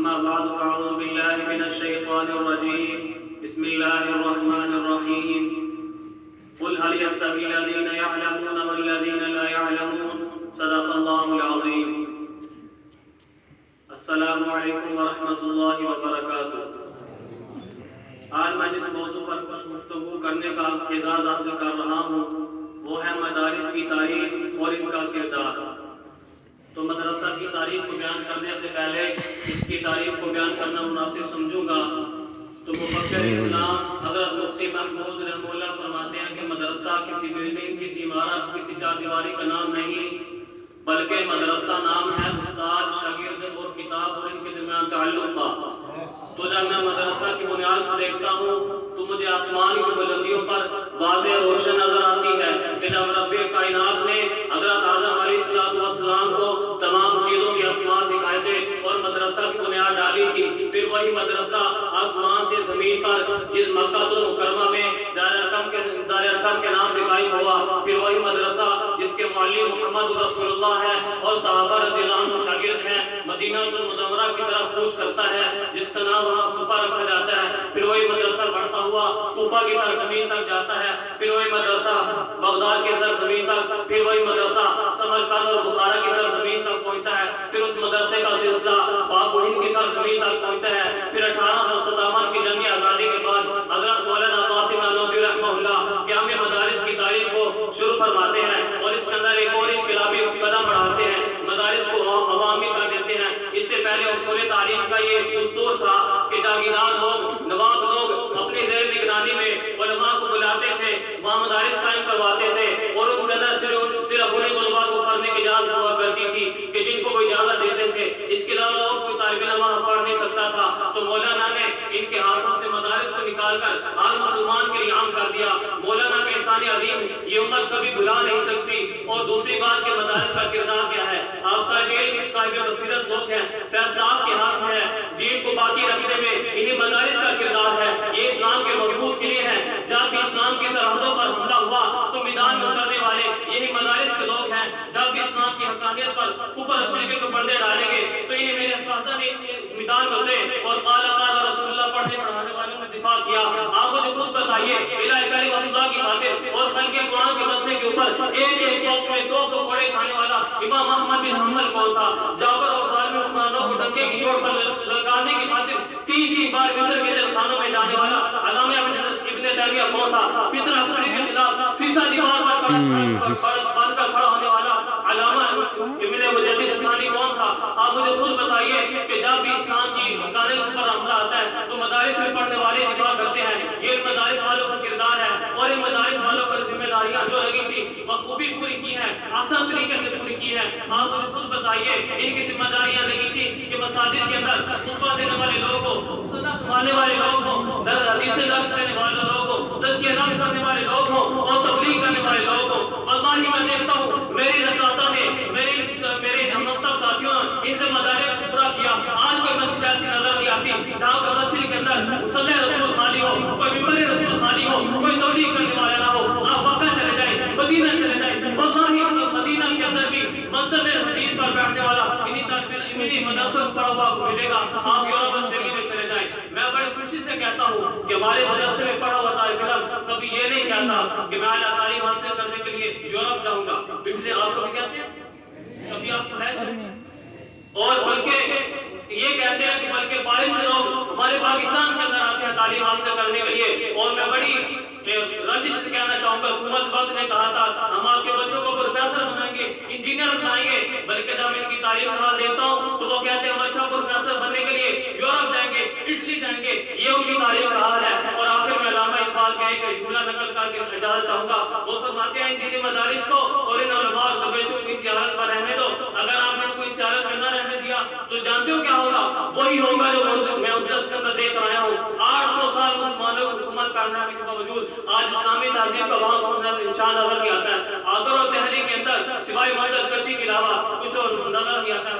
أما بعد فأعوذ بالله من الشيطان الرجيم بسم الله الرحمن الرحيم قل هل يستوي الذين يعلمون والذين لا يعلمون صدق الله العظيم السلام علیکم ورحمۃ اللہ وبرکاتہ۔ آج میں جس موضوع پر کچھ گفتگو کرنے کا اعزاز حاصل کر رہا ہوں وہ ہے مدارس کی تاریخ اور ان کا کردار۔ تو مدرسہ کی تاریخ کو بیان کرنے سے پہلے اس کی تاریخ کو بیان کرنا مناسب سمجھوں گا۔ تو مفکر اسلام حضرت مفتی محمود رحمہ اللہ فرماتے ہیں کہ مدرسہ کسی بلڈنگ، کسی عمارت، کسی چار دیواری کا نام نہیں، بلکہ مدرسہ نام ہے استاد، شاگرد اور کتاب اور ان کے درمیان تعلق کا۔ تو جب میں مدرسہ کی بنیاد کو دیکھتا ہوں تو مجھے آسمان کی بلندیوں پر واضح روشن نظر آتی ہے کہ جب رب کائنات نے حضرت آدم علیہ السلام کو تمام چیزوں کی اسماء سکھائے تھے اور مدرسہ کی بنیاد ڈالی تھی، پھر وہی مدرسہ آسمان سے زمین پر جس مکہ المکرمہ میں دار ارقم کے نام سے قائم ہوا، پھر وہی مدرسہ جس کے معلم محمد رسول اللہ ہے اور صحابہ رضی اللہ عنہ شاگرد ہیں، مدینہ المنورہ کی طرف کوچ کرتا ہے، جس کا نام وہاں صفا رکھا جاتا ہے، پھر وہی مدرسہ بڑھتا ہوا کوفہ کی سرزمین تک جاتا ہے، پھر وہی مدرسہ بغداد کی سرزمین تک، پھر وہی مدرسہ سمرقند اور بخارا کی سرزمین تک پہنچتا ہے، پھر اس مدرسے کا سلسلہ پاک و ہند کی سرزمین تک پہنچتا ہے، پھر 1857 کی جنگ آزادی کے بعد حضرت مولانا قاسم نانوتوی رحمہ اللہ قیام مدارس کی تاریخ کو شروع فرماتے ہیں اور اس کے اندر ایک اور انقلابی قدم بڑھاتے ہیں، مدارس کو عوامی کر دیتے ہیں۔ اس سے پہلے اصول تعلیم کا یہ دستور تھا کہ جاگیردار لوگ، نواب لوگ اپنی زیر نگرانی میں علماء کو بلاتے تھے، وہاں مدارس قائم کرواتے تھے اور ان کے اندر صرف انہیں طلباء کو پڑھنے کی اجازت ہوا کرتی تھی کہ جن کو وہ اجازت دیتے تھے، اس کے علاوہ اور کوئی طالب علم وہاں پڑھ نہیں سکتا تھا۔ تو مولانا نے ان کے ہاتھوں سے مدارس کو نکال کر ہر مسلمان کے لیے عام کر دیا۔ مولانا کے احسان عظیم یہ امت کبھی بھلا نہیں سکتی۔ اور دوسری بات کہ مدارس کا کردار کیا ہے، آپ صاحب علم، صاحب بصیرت لوگ ہیں، فیصلہ آپ کے ہاتھ میں ہے، دین کو باقی رکھنے میں انہیں مدارس کا کردار ہے، یہ اسلام کے مضبوط کے لیے ہے۔ جب بھی اسلام کی سرحدوں پر حملہ ہوا تو میدان میں اترنے والے یہی مدارس کے لوگ ہیں، جب بھی اسلام کی حقانیت پر کفر اور شرک کے پردے ڈالیں گے تو انہیں میرے اساتذہ نے میدان میں اترے اور قال قال رسول اللہ پڑھنے پڑھانے والوں نے دفاع کیا۔ آپ مجھے خود بتائیے الہ کلمۃ اللہ کی خاطر اور خلق قرآن کے مسئلے کے اوپر ایک ایک وقت میں 100 کوڑے کھانے والا امام احمد بن حنبل کون تھا؟ جابر اور ظالم حکمرانوں کو ڈنکے کی چوٹ پر لگانے کی خاطر 3 بار مصر کے جیلخانوں میں جانے والا علامہ ابن تیمیہ کون تھا؟ فتنہ پھوڑی کے خلاف سیسا دیوار پر بن کر کھڑا ہونے والا علامہ ابن مجدد ثانی کون تھا؟ آپ مجھے خود بتائیے کہ جب بھی اسلام کی حقانیت پر حملہ آتا ہے تو مدارس میں پڑھنے والے دفاع کرتے ہیں، یہ مدارس والوں کا کردار ہے اور ان مدارس والوں پر ذمہ داریاں جو لگی تھی بخوبی پوری کی ہیں، آسان طریقے سے پوری کی ہیں۔ آپ مجھے خود بتائیے ان کی ذمہ داریاں لگی تھی کہ مساجد کے اندر خطبہ دینے والے لوگ کو، صدا سنانے والے لوگ کو، حدیث درس دینے والے لوگ کو، تزکیہ نفس کرنے والے لوگ ہوں اور تبلیغ کرنے والے لوگ ہوں۔ واللہ میں دیکھتا ہوں میرے اساتذہ نے، میرے ہم مکتب ساتھیوں نے ان سے مدارس کو پورا کیا۔ آج کوئی مسجد ایسی نظر نہیں آتی جہاں پر مسجد کے اندر مصلی رسول خالی ہو، کوئی ممبر رسول خالی ہو، کوئی تبلیغ کرنے والا نہ ہو۔ آپ مکہ چلے جائیں، مدینہ چلے جائیں، واللہ مدینہ کے اندر بھی منصب حدیث پر بیٹھنے والا انہی مدرسوں پڑھا ہوا کو ملے گا۔ آپ یورپ اسٹیڈیم میں چلے جائیں، میں بڑی خوشی سے کہتا ہوں کہ ہمارے مدرسے میں پڑھا ہوا طالب علم کبھی یہ نہیں کہتا کہ میں اعلیٰ تعلیم حاصل کرنے کے لیے یورپ جاؤں گا۔ پچھلے آپ کو بھی کہتے ہیں کبھی آپ کو ہے اور بلکہ یہ کہتے ہیں کہ بلکہ باہر سے لوگ ہمارے پاکستان کے اندر آتے ہیں تعلیم حاصل کرنے کے لیے۔ اور میں بڑی رنجش سے کہنا چاہوں گا، حکومت وقت نے کہا تھا ہم آپ کے بچوں کو پروفیسر بنائیں گے، انجینئر بنائیں گے، بلکہ جب ان کی تعلیم کا حال دیکھتا ہوں تو وہ کہتے ہیں ہم اچھا پروفیسر بننے کے لیے یورپ جائیں گے، اٹلی جائیں گے، یہ ان کی تعلیم کا حال ہے۔ اور آخر میں علامہ اقبال کا ایک جملہ نقل کر کے اجازت چاہوں گا، وہ فرماتے ہیں ان دینی مدارس کو اور ان علماء اور درویشوں کو اس حالت پر رہنے دو، اگر آپ نے کوئی اس حالت میں نہ رہنے دیا تو جانتے ہو کیا ہوگا؟ وہی ہوگا جو میں اندرس کے اندر دیکھ رہا ہوں۔ 800 سال مسلمانوں کو حکومت کرنے کے باوجود آج اسلامی تہذیب کا وہاں انشاء نظر نہیں آتا ہے۔ آگر اور دہلی کے اندر سوائے منظر کشی کے علاوہ کچھ اور نظر نہیں آتا ہے۔